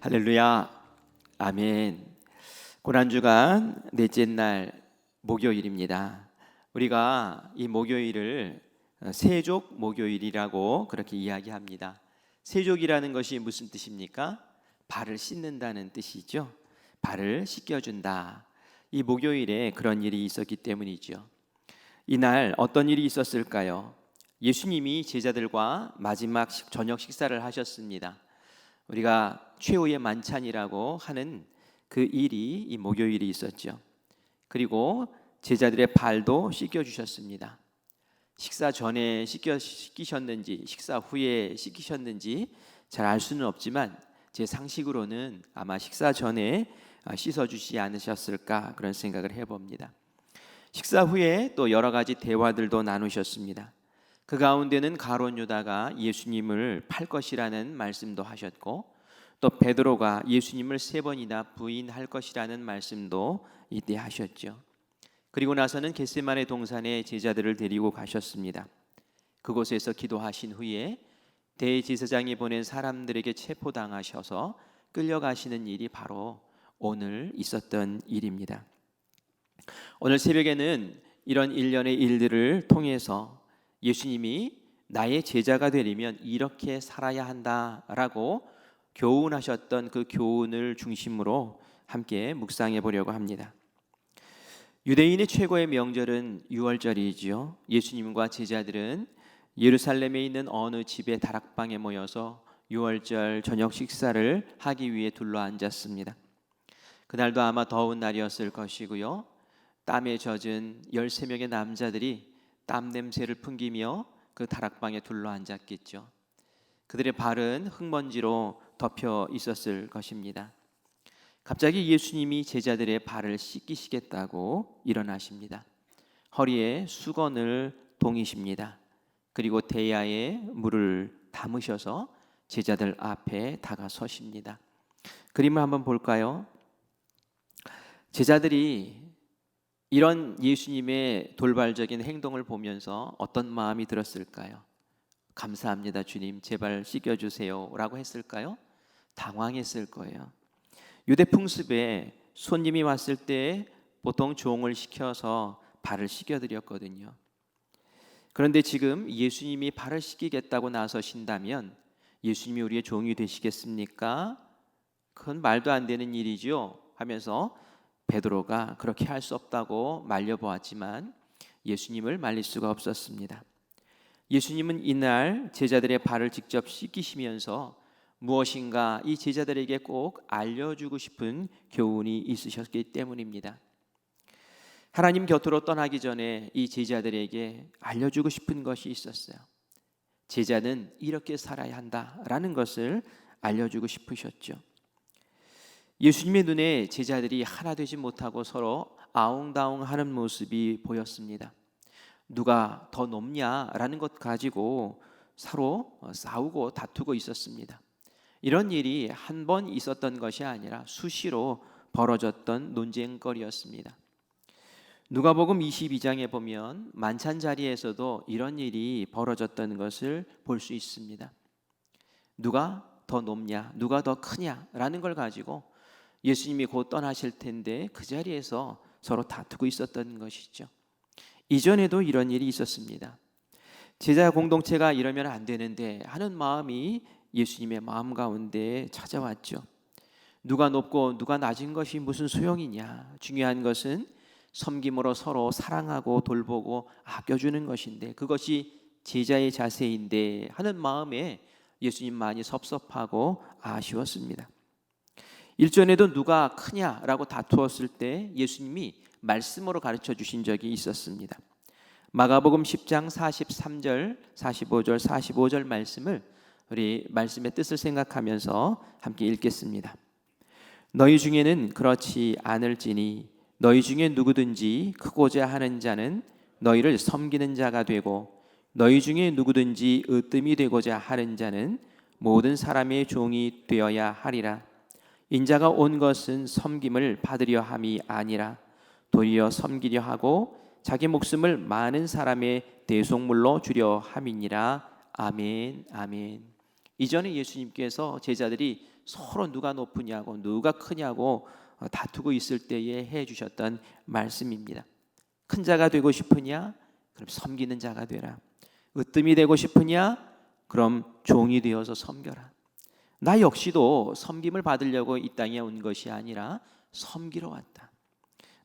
할렐루야, 아멘. 고난주간 넷째 날 목요일입니다. 우리가 이 목요일을 세족 목요일이라고 그렇게 이야기합니다. 세족이라는 것이 무슨 뜻입니까? 발을 씻는다는 뜻이죠. 발을 씻겨준다. 이 목요일에 그런 일이 있었기 때문이죠. 이날 어떤 일이 있었을까요? 예수님이 제자들과 마지막 저녁 식사를 하셨습니다. 우리가 최후의 만찬이라고 하는 그 일이 이 목요일이 있었죠. 그리고 제자들의 발도 씻겨주셨습니다. 식사 전에 씻기셨는지 식사 후에 씻기셨는지 잘 알 수는 없지만 제 상식으로는 아마 식사 전에 씻어주시지 않으셨을까 그런 생각을 해봅니다. 식사 후에 또 여러 가지 대화들도 나누셨습니다. 그 가운데는 가룟 유다가 예수님을 팔 것이라는 말씀도 하셨고, 또 베드로가 예수님을 3번이나 부인할 것이라는 말씀도 이때 하셨죠. 그리고 나서는 겟세마네 동산에 제자들을 데리고 가셨습니다. 그곳에서 기도하신 후에 대제사장이 보낸 사람들에게 체포당하셔서 끌려가시는 일이 바로 오늘 있었던 일입니다. 오늘 새벽에는 이런 일련의 일들을 통해서 예수님이 나의 제자가 되려면 이렇게 살아야 한다라고 교훈하셨던 그 교훈을 중심으로 함께 묵상해 보려고 합니다. 유대인의 최고의 명절은 유월절이지요. 예수님과 제자들은 예루살렘에 있는 어느 집의 다락방에 모여서 유월절 저녁 식사를 하기 위해 둘러앉았습니다. 그날도 아마 더운 날이었을 것이고요. 땀에 젖은 13명의 남자들이 땀 냄새를 풍기며 그 다락방에 둘러앉았겠죠. 그들의 발은 흙먼지로 덮여 있었을 것입니다. 갑자기 예수님이 제자들의 발을 씻기시겠다고 일어나십니다. 허리에 수건을 동이십니다. 그리고 대야에 물을 담으셔서 제자들 앞에 다가서십니다. 그림을 한번 볼까요? 제자들이 이런 예수님의 돌발적인 행동을 보면서 어떤 마음이 들었을까요? 감사합니다 주님, 제발 씻겨주세요 라고 했을까요? 당황했을 거예요. 유대 풍습에 손님이 왔을 때 보통 종을 시켜서 발을 씻겨드렸거든요. 그런데 지금 예수님이 발을 씻기겠다고 나서신다면 예수님이 우리의 종이 되시겠습니까? 그건 말도 안 되는 일이죠 하면서 베드로가 그렇게 할 수 없다고 말려보았지만 예수님을 말릴 수가 없었습니다. 예수님은 이날 제자들의 발을 직접 씻기시면서 무엇인가 이 제자들에게 꼭 알려주고 싶은 교훈이 있으셨기 때문입니다. 하나님 곁으로 떠나기 전에 이 제자들에게 알려주고 싶은 것이 있었어요. 제자는 이렇게 살아야 한다라는 것을 알려주고 싶으셨죠. 예수님의 눈에 제자들이 하나 되지 못하고 서로 아웅다웅하는 모습이 보였습니다. 누가 더 높냐라는 것 가지고 서로 싸우고 다투고 있었습니다. 이런 일이 한 번 있었던 것이 아니라 수시로 벌어졌던 논쟁거리였습니다. 누가복음 22장에 보면 만찬 자리에서도 이런 일이 벌어졌던 것을 볼 수 있습니다. 누가 더 높냐, 누가 더 크냐라는 걸 가지고 예수님이 곧 떠나실 텐데 그 자리에서 서로 다투고 있었던 것이죠. 이전에도 이런 일이 있었습니다. 제자 공동체가 이러면 안 되는데 하는 마음이 예수님의 마음 가운데 찾아왔죠. 누가 높고 누가 낮은 것이 무슨 소용이냐. 중요한 것은 섬김으로 서로 사랑하고 돌보고 아껴주는 것인데 그것이 제자의 자세인데 하는 마음에 예수님 많이 섭섭하고 아쉬웠습니다. 일전에도 누가 크냐라고 다투었을 때 예수님이 말씀으로 가르쳐 주신 적이 있었습니다. 마가복음 10장 43절, 45절, 45절 말씀을 우리 말씀의 뜻을 생각하면서 함께 읽겠습니다. 너희 중에는 그렇지 않을지니 너희 중에 누구든지 크고자 하는 자는 너희를 섬기는 자가 되고 너희 중에 누구든지 으뜸이 되고자 하는 자는 모든 사람의 종이 되어야 하리라. 인자가 온 것은 섬김을 받으려 함이 아니라 도리어 섬기려 하고 자기 목숨을 많은 사람의 대속물로 주려 함이니라. 아멘, 아멘. 이전에 예수님께서 제자들이 서로 누가 높으냐고 누가 크냐고 다투고 있을 때에 해주셨던 말씀입니다. 큰 자가 되고 싶으냐? 그럼 섬기는 자가 되라. 으뜸이 되고 싶으냐? 그럼 종이 되어서 섬겨라. 나 역시도 섬김을 받으려고 이 땅에 온 것이 아니라 섬기러 왔다.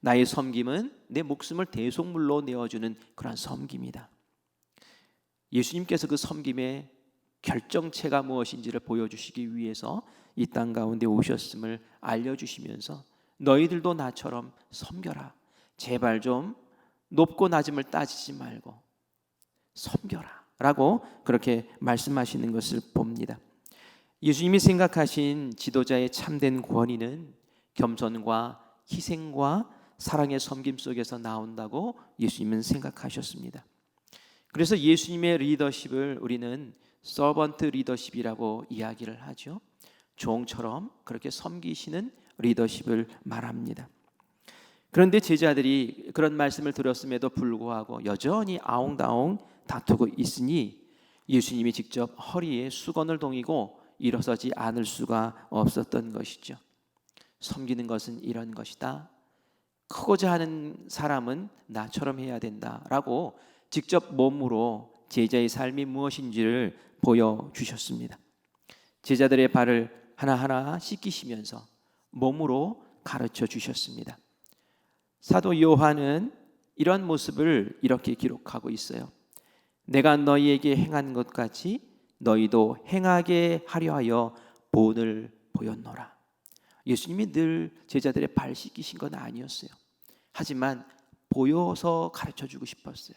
나의 섬김은 내 목숨을 대속물로 내어주는 그런 섬김이다. 예수님께서 그 섬김의 결정체가 무엇인지를 보여주시기 위해서 이 땅 가운데 오셨음을 알려주시면서 너희들도 나처럼 섬겨라. 제발 좀 높고 낮음을 따지지 말고 섬겨라 라고 그렇게 말씀하시는 것을 봅니다. 예수님이 생각하신 지도자의 참된 권위는 겸손과 희생과 사랑의 섬김 속에서 나온다고 예수님은 생각하셨습니다. 그래서 예수님의 리더십을 우리는 서번트 리더십이라고 이야기를 하죠. 종처럼 그렇게 섬기시는 리더십을 말합니다. 그런데 제자들이 그런 말씀을 들었음에도 불구하고 여전히 아웅다웅 다투고 있으니 예수님이 직접 허리에 수건을 동이고 일어서지 않을 수가 없었던 것이죠. 섬기는 것은 이런 것이다. 크고자 하는 사람은 나처럼 해야 된다라고 직접 몸으로 제자의 삶이 무엇인지를 보여주셨습니다. 제자들의 발을 하나하나 씻기시면서 몸으로 가르쳐 주셨습니다. 사도 요한은 이런 모습을 이렇게 기록하고 있어요. 내가 너희에게 행한 것 같이 너희도 행하게 하려 하여 본을 보였노라. 예수님이 늘 제자들의 발 씻기신 건 아니었어요. 하지만 보여서 가르쳐 주고 싶었어요.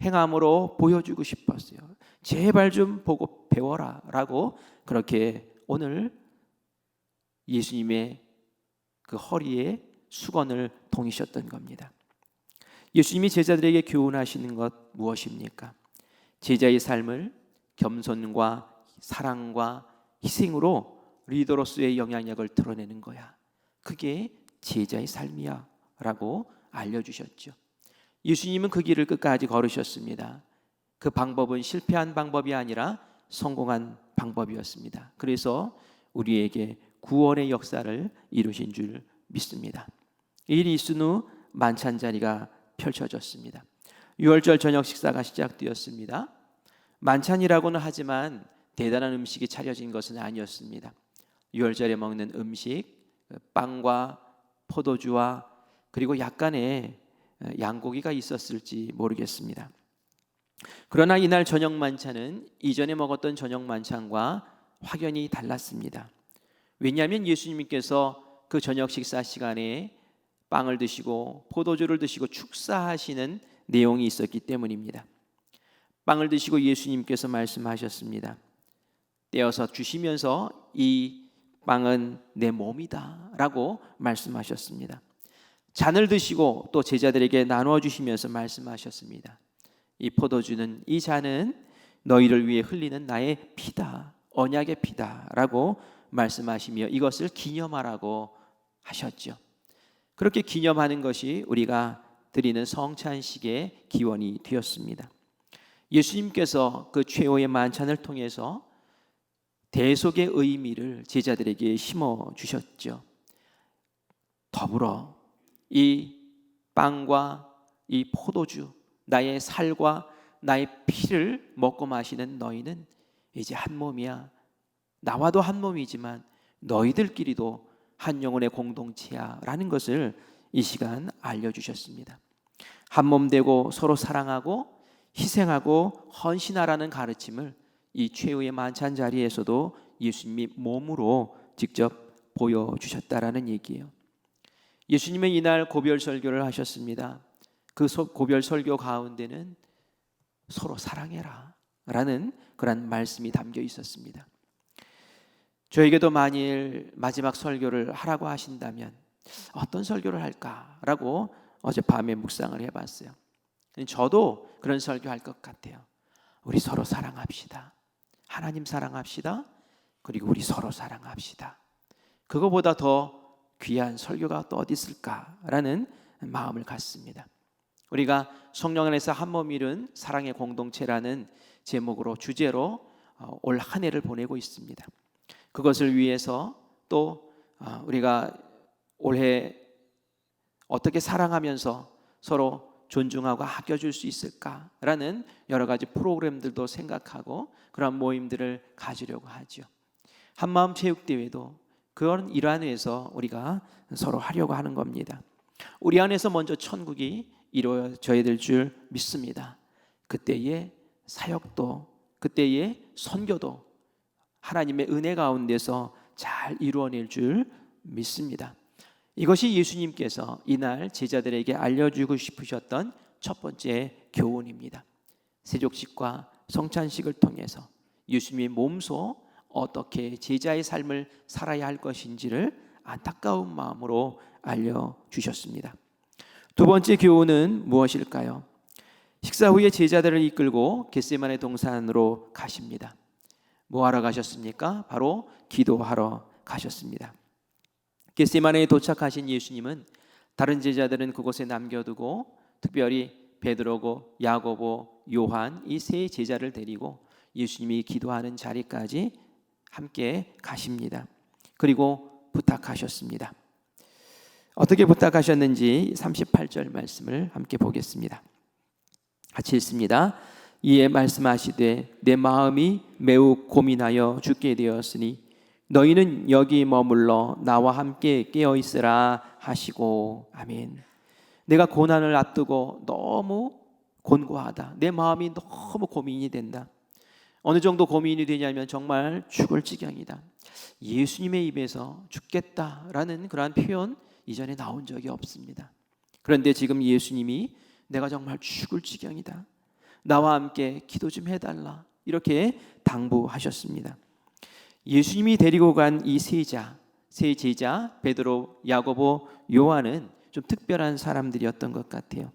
행함으로 보여주고 싶었어요. 제발 좀 보고 배워라 라고 그렇게 오늘 예수님의 그 허리에 수건을 동이셨던 겁니다. 예수님이 제자들에게 교훈하시는 것 무엇입니까? 제자의 삶을 겸손과 사랑과 희생으로 리더로서의 영향력을 드러내는 거야. 그게 제자의 삶이야 라고 알려주셨죠. 예수님은 그 길을 끝까지 걸으셨습니다. 그 방법은 실패한 방법이 아니라 성공한 방법이었습니다. 그래서 우리에게 구원의 역사를 이루신 줄 믿습니다. 이 일이 있은 후 만찬 자리가 펼쳐졌습니다. 6월절 저녁 식사가 시작되었습니다. 만찬이라고는 하지만 대단한 음식이 차려진 것은 아니었습니다. 6월절에 먹는 음식, 빵과 포도주와 그리고 약간의 양고기가 있었을지 모르겠습니다. 그러나 이날 저녁 만찬은 이전에 먹었던 저녁 만찬과 확연히 달랐습니다. 왜냐하면 예수님께서 그 저녁 식사 시간에 빵을 드시고 포도주를 드시고 축사하시는 내용이 있었기 때문입니다. 빵을 드시고 예수님께서 말씀하셨습니다. 떼어서 주시면서 이 빵은 내 몸이다 라고 말씀하셨습니다. 잔을 드시고 또 제자들에게 나누어 주시면서 말씀하셨습니다. 이 포도주는, 이 잔은 너희를 위해 흘리는 나의 피다, 언약의 피다 라고 말씀하시며 이것을 기념하라고 하셨죠. 그렇게 기념하는 것이 우리가 드리는 성찬식의 기원이 되었습니다. 예수님께서 그 최후의 만찬을 통해서 대속의 의미를 제자들에게 심어 주셨죠. 더불어 이 빵과 이 포도주, 나의 살과 나의 피를 먹고 마시는 너희는 이제 한 몸이야. 나와도 한 몸이지만 너희들끼리도 한 영혼의 공동체야 라는 것을 이 시간 알려주셨습니다. 한 몸 되고 서로 사랑하고 희생하고 헌신하라는 가르침을 이 최후의 만찬 자리에서도 예수님이 몸으로 직접 보여주셨다라는 얘기예요. 예수님은 이날 고별 설교를 하셨습니다. 그 고별 설교 가운데는 서로 사랑해라 라는 그런 말씀이 담겨 있었습니다. 저에게도 만일 마지막 설교를 하라고 하신다면 어떤 설교를 할까라고 어젯밤에 묵상을 해봤어요. 저도 그런 설교할 것 같아요. 우리 서로 사랑합시다. 하나님 사랑합시다. 그리고 우리 서로 사랑합시다. 그거보다 더 귀한 설교가 또 어디 있을까라는 마음을 갖습니다. 우리가 성령 안에서 한 몸 이룬 사랑의 공동체라는 제목으로 주제로 올 한 해를 보내고 있습니다. 그것을 위해서 또 우리가 올해 어떻게 사랑하면서 서로 존중하고 아껴줄 수 있을까라는 여러 가지 프로그램들도 생각하고 그런 모임들을 가지려고 하죠. 한마음 체육대회도 그런 일환에서 우리가 서로 하려고 하는 겁니다. 우리 안에서 먼저 천국이 이루어져야 될 줄 믿습니다. 그때의 사역도, 그때의 선교도 하나님의 은혜 가운데서 잘 이루어낼 줄 믿습니다. 이것이 예수님께서 이날 제자들에게 알려주고 싶으셨던 첫 번째 교훈입니다. 세족식과 성찬식을 통해서 예수님의 몸소 어떻게 제자의 삶을 살아야 할 것인지를 안타까운 마음으로 알려주셨습니다. 두 번째 교훈은 무엇일까요? 식사 후에 제자들을 이끌고 겟세마네 동산으로 가십니다. 뭐 하러 가셨습니까? 바로 기도하러 가셨습니다. 겟세마네에 도착하신 예수님은 다른 제자들은 그곳에 남겨두고 특별히 베드로고 야고보, 요한 이 세 제자를 데리고 예수님이 기도하는 자리까지 함께 가십니다. 그리고 부탁하셨습니다. 어떻게 부탁하셨는지 38절 말씀을 함께 보겠습니다. 같이 읽습니다. 이에 말씀하시되 내 마음이 매우 고민하여 죽게 되었으니 너희는 여기 머물러 나와 함께 깨어 있으라 하시고. 아멘. 내가 고난을 앞두고 너무 곤고하다. 내 마음이 너무 고민이 된다. 어느 정도 고민이 되냐면 정말 죽을 지경이다. 예수님의 입에서 죽겠다라는 그러한 표현 이전에 나온 적이 없습니다. 그런데 지금 예수님이 내가 정말 죽을 지경이다. 나와 함께 기도 좀 해달라. 이렇게 당부하셨습니다. 예수님이 데리고 간 이 세 제자 베드로, 야고보, 요한은 좀 특별한 사람들이었던 것 같아요.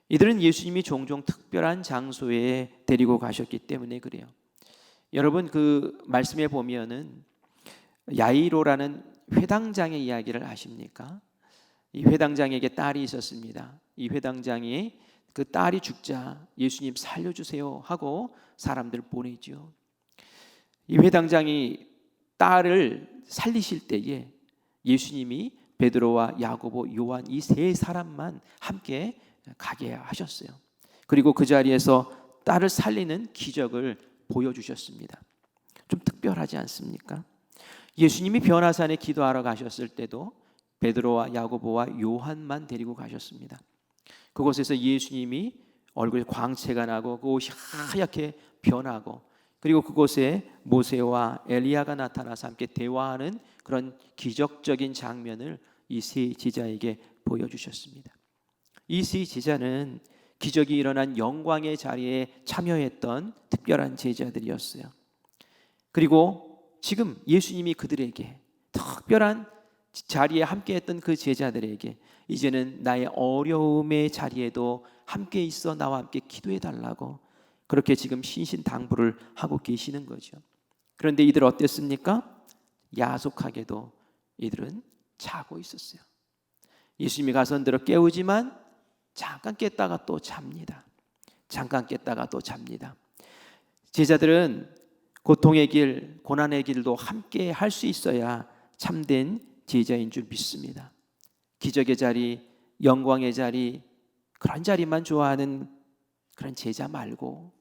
이들은 예수님이 종종 특별한 장소에 데리고 가셨기 때문에 그래요. 여러분 그 말씀에 보면은 야이로라는 회당장의 이야기를 아십니까? 이 회당장에게 딸이 있었습니다. 이 회당장이 그 딸이 죽자 예수님 살려주세요 하고 사람들 보내죠. 이 회당장이 딸을 살리실 때에 예수님이 베드로와 야고보, 요한 이 세 사람만 함께 가게 하셨어요. 그리고 그 자리에서 딸을 살리는 기적을 보여주셨습니다. 좀 특별하지 않습니까? 예수님이 변화산에 기도하러 가셨을 때도 베드로와 야고보와 요한만 데리고 가셨습니다. 그곳에서 예수님이 얼굴에 광채가 나고 그 옷이 하얗게 변하고 그리고 그곳에 모세와 엘리야가 나타나서 함께 대화하는 그런 기적적인 장면을 이 세 제자에게 보여주셨습니다. 이 세 제자는 기적이 일어난 영광의 자리에 참여했던 특별한 제자들이었어요. 그리고 지금 예수님이 그들에게 특별한 자리에 함께했던 그 제자들에게 이제는 나의 어려움의 자리에도 함께 있어 나와 함께 기도해달라고 그렇게 지금 신신당부를 하고 계시는 거죠. 그런데 이들 어땠습니까? 야속하게도 이들은 자고 있었어요. 예수님이 가서 흔들어 깨우지만 잠깐 깼다가 또 잡니다. 잠깐 깼다가 또 잡니다. 제자들은 고통의 길, 고난의 길도 함께 할 수 있어야 참된 제자인 줄 믿습니다. 기적의 자리, 영광의 자리, 그런 자리만 좋아하는 그런 제자 말고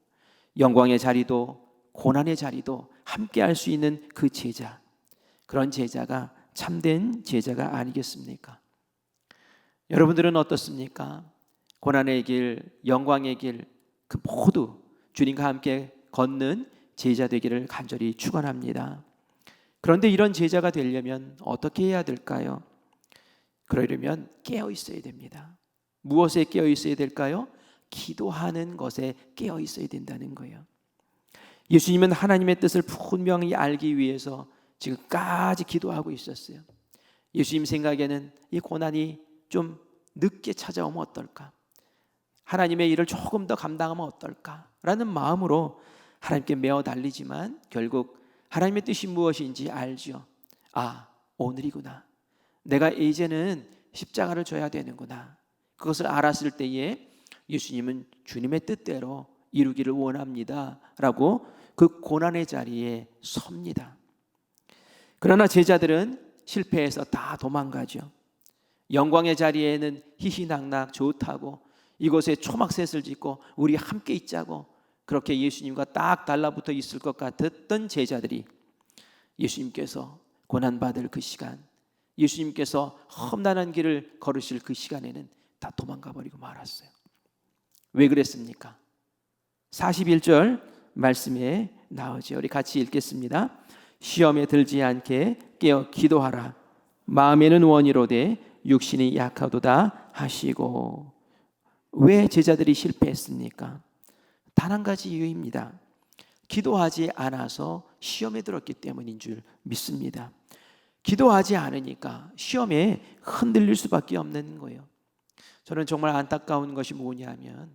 영광의 자리도 고난의 자리도 함께 할 수 있는 그 제자, 그런 제자가 참된 제자가 아니겠습니까? 여러분들은 어떻습니까? 고난의 길, 영광의 길, 그 모두 주님과 함께 걷는 제자 되기를 간절히 축원합니다. 그런데 이런 제자가 되려면 어떻게 해야 될까요? 그러려면 깨어 있어야 됩니다. 무엇에 깨어 있어야 될까요? 기도하는 것에 깨어 있어야 된다는 거예요. 예수님은 하나님의 뜻을 분명히 알기 위해서 지금까지 기도하고 있었어요. 예수님 생각에는 이 고난이 좀 늦게 찾아오면 어떨까? 하나님의 일을 조금 더 감당하면 어떨까라는 마음으로 하나님께 매어 달리지만 결국 하나님의 뜻이 무엇인지 알죠. 아, 오늘이구나. 내가 이제는 십자가를 져야 되는구나. 그것을 알았을 때에 예수님은 주님의 뜻대로 이루기를 원합니다 라고 그 고난의 자리에 섭니다. 그러나 제자들은 실패해서 다 도망가죠. 영광의 자리에는 희희낙낙 좋다고 이곳에 초막셋을 짓고 우리 함께 있자고 그렇게 예수님과 딱 달라붙어 있을 것 같았던 제자들이 예수님께서 고난받을 그 시간, 예수님께서 험난한 길을 걸으실 그 시간에는 다 도망가 버리고 말았어요. 왜 그랬습니까? 41절 말씀에 나오죠. 우리 같이 읽겠습니다. 시험에 들지 않게 깨어 기도하라. 마음에는 원이로되 육신이 약하도다 하시고. 왜 제자들이 실패했습니까? 단 한 가지 이유입니다. 기도하지 않아서 시험에 들었기 때문인 줄 믿습니다. 기도하지 않으니까 시험에 흔들릴 수밖에 없는 거예요. 저는 정말 안타까운 것이 뭐냐면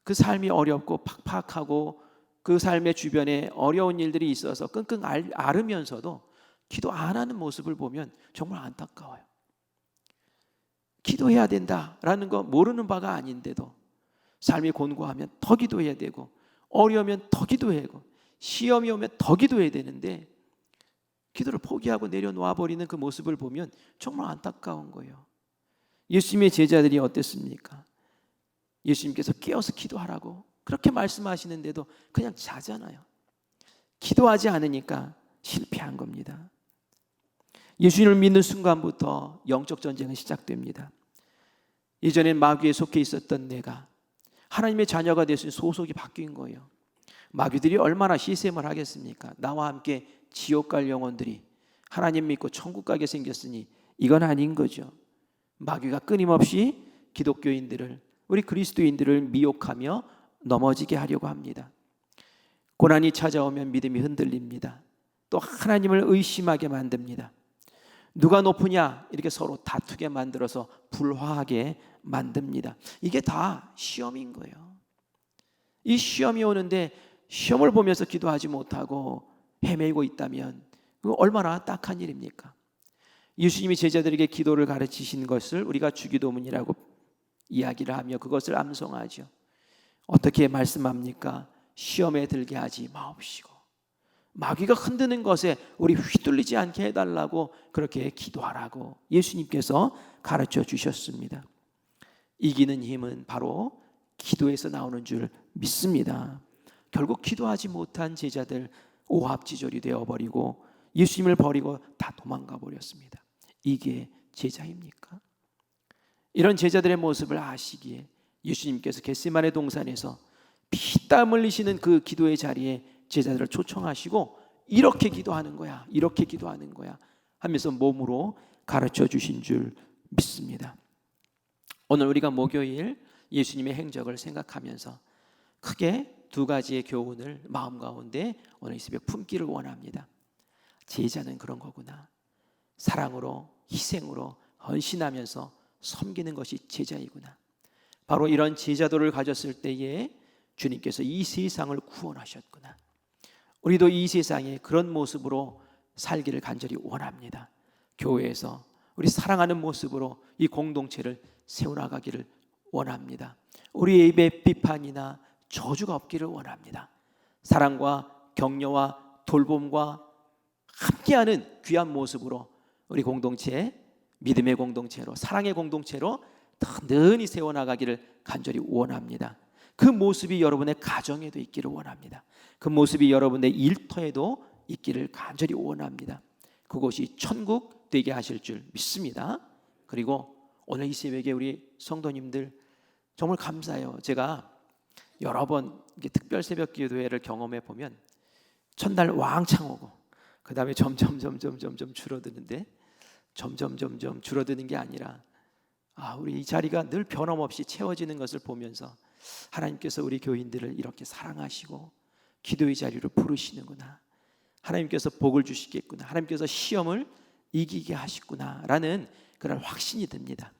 그 삶이 어렵고 팍팍하고 그 삶의 주변에 어려운 일들이 있어서 끙끙 앓으면서도 기도 안 하는 모습을 보면 정말 안타까워요. 기도해야 된다라는 거 모르는 바가 아닌데도 삶이 곤고하면 더 기도해야 되고 어려우면 더 기도해야 되고 시험이 오면 더 기도해야 되는데 기도를 포기하고 내려놓아 버리는 그 모습을 보면 정말 안타까운 거예요. 예수님의 제자들이 어땠습니까? 예수님께서 깨어서 기도하라고 그렇게 말씀하시는데도 그냥 자잖아요. 기도하지 않으니까 실패한 겁니다. 예수님을 믿는 순간부터 영적 전쟁은 시작됩니다. 예전엔 마귀에 속해 있었던 내가 하나님의 자녀가 됐으니 소속이 바뀐 거예요. 마귀들이 얼마나 시샘을 하겠습니까? 나와 함께 지옥 갈 영혼들이 하나님 믿고 천국 가게 생겼으니 이건 아닌 거죠. 마귀가 끊임없이 기독교인들을, 우리 그리스도인들을 미혹하며 넘어지게 하려고 합니다. 고난이 찾아오면 믿음이 흔들립니다. 또 하나님을 의심하게 만듭니다. 누가 높으냐 이렇게 서로 다투게 만들어서 불화하게 만듭니다. 이게 다 시험인 거예요. 이 시험이 오는데 시험을 보면서 기도하지 못하고 헤매고 있다면 그거 얼마나 딱한 일입니까? 예수님이 제자들에게 기도를 가르치신 것을 우리가 주기도문이라고 이야기를 하며 그것을 암송하죠. 어떻게 말씀합니까? 시험에 들게 하지 마옵시고 마귀가 흔드는 것에 우리 휘둘리지 않게 해달라고 그렇게 기도하라고 예수님께서 가르쳐 주셨습니다. 이기는 힘은 바로 기도에서 나오는 줄 믿습니다. 결국 기도하지 못한 제자들 오합지졸이 되어버리고 예수님을 버리고 다 도망가 버렸습니다. 이게 제자입니까? 이런 제자들의 모습을 아시기에 예수님께서 겟세마네 동산에서 피땀 흘리시는 그 기도의 자리에 제자들을 초청하시고 이렇게 기도하는 거야, 이렇게 기도하는 거야 하면서 몸으로 가르쳐 주신 줄 믿습니다. 오늘 우리가 목요일 예수님의 행적을 생각하면서 크게 두 가지의 교훈을 마음 가운데 오늘 이 새벽 품기를 원합니다. 제자는 그런 거구나. 사랑으로, 희생으로 헌신하면서 섬기는 것이 제자이구나. 바로 이런 제자도를 가졌을 때에 주님께서 이 세상을 구원하셨구나. 우리도 이 세상에 그런 모습으로 살기를 간절히 원합니다. 교회에서 우리 사랑하는 모습으로 이 공동체를 세워나가기를 원합니다. 우리의 입에 비판이나 저주가 없기를 원합니다. 사랑과 격려와 돌봄과 함께하는 귀한 모습으로 우리 공동체, 믿음의 공동체로, 사랑의 공동체로 든든히 세워나가기를 간절히 원합니다. 그 모습이 여러분의 가정에도 있기를 원합니다. 그 모습이 여러분의 일터에도 있기를 간절히 원합니다. 그곳이 천국 되게 하실 줄 믿습니다. 그리고 오늘 이 새벽에 우리 성도님들 정말 감사해요. 제가 여러 번 특별 새벽 기도회를 경험해 보면 첫날 왕창 오고 그 다음에 점점 줄어드는데 점점 줄어드는 게 아니라 우리 이 자리가 늘 변함없이 채워지는 것을 보면서 하나님께서 우리 교인들을 이렇게 사랑하시고 기도의 자리로 부르시는구나. 하나님께서 복을 주시겠구나. 하나님께서 시험을 이기게 하시구나 라는 그런 확신이 듭니다.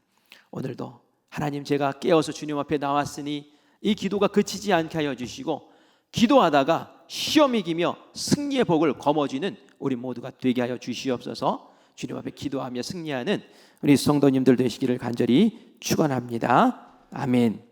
오늘도 하나님 제가 깨어서 주님 앞에 나왔으니 이 기도가 그치지 않게 하여 주시고 기도하다가 시험 이기며 승리의 복을 거머쥐는 우리 모두가 되게 하여 주시옵소서. 주님 앞에 기도하며 승리하는 우리 성도님들 되시기를 간절히 축원합니다. 아멘.